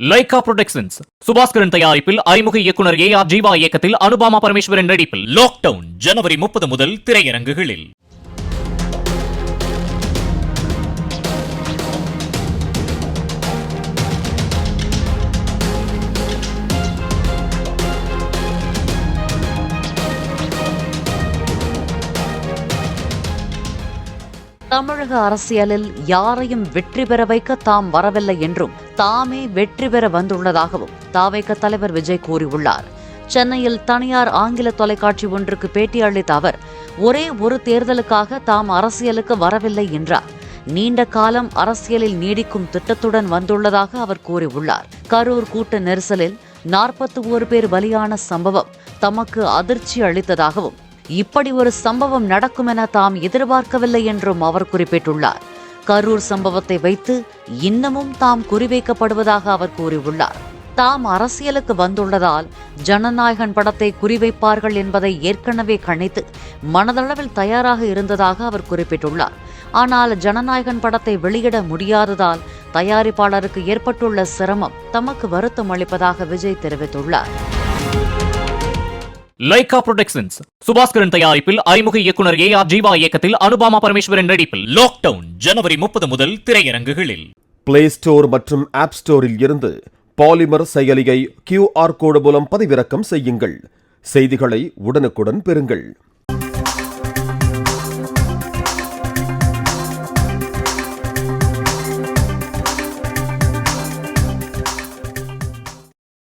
Lyca productions Subaskaran தயாரிப்பில் அறிமுக இயக்குனர் ஏ.ஆர். ஜீவா இயக்கத்தில் அனுபாமா பரமேஸ்வரன் நடிப்பில் லாக்டவுன் ஜனவரி 30 முதல் திரையரங்குகளில். தமிழக அரசியலில் யாரையும் வெற்றி பெற வைக்க தாம் வரவில்லை என்றும் தாமே வெற்றி பெற வந்துள்ளதாகவும் தாவேக தலைவர் விஜய் கூறியுள்ளார். சென்னையில் தனியார் ஆங்கில தொலைக்காட்சி ஒன்றுக்கு பேட்டி அளித்த அவர், ஒரே ஒரு தேர்தலுக்காக தாம் அரசியலுக்கு வரவில்லை என்றார். நீண்ட காலம் அரசியலில் நீடிக்கும் திட்டத்துடன் வந்துள்ளதாக அவர் கூறியுள்ளார். கரூர் கூட்ட நெரிசலில் 41 பேர் பலியான சம்பவம் தமக்கு அதிர்ச்சி அளித்ததாகவும், இப்படி ஒரு சம்பவம் நடக்கும் என தாம் எதிர்பார்க்கவில்லை என்றும் அவர் குறிப்பிட்டுள்ளார். கரூர் சம்பவத்தை வைத்து இன்னமும் தாம் குறிவைக்கப்படுவதாக அவர் கூறியுள்ளார். தாம் அரசியலுக்கு வந்துள்ளதால் ஜனநாயகன் படத்தை குறிவைப்பார்கள் என்பதை ஏற்கனவே கணித்து மனதளவில் தயாராக இருந்ததாக அவர் குறிப்பிட்டுள்ளார். ஆனால் ஜனநாயகன் படத்தை வெளியிட முடியாததால் தயாரிப்பாளருக்கு ஏற்பட்டுள்ள சிரமம் தமக்கு வருத்தம் அளிப்பதாக விஜய் தெரிவித்துள்ளார். லைகா புரொடக்ஷன்ஸ் சுபாஸ்கரன் தயாரிப்பில் அறிமுக இயக்குனர் ஏ.ஆர். ஜீவா இயக்கத்தில் அனுபாமா பரமேஸ்வரன் நடிப்பில் லாக்டவுன் ஜனவரி 30 முதல் திரையரங்குகளில். பிளே ஸ்டோர் மற்றும் ஆப் ஸ்டோரில் இருந்து பாலிமர் செயலியை QR கோடு மூலம் பதிவிறக்கம் செய்யுங்கள். செய்திகளை உடனுக்குடன் பெறுங்கள்.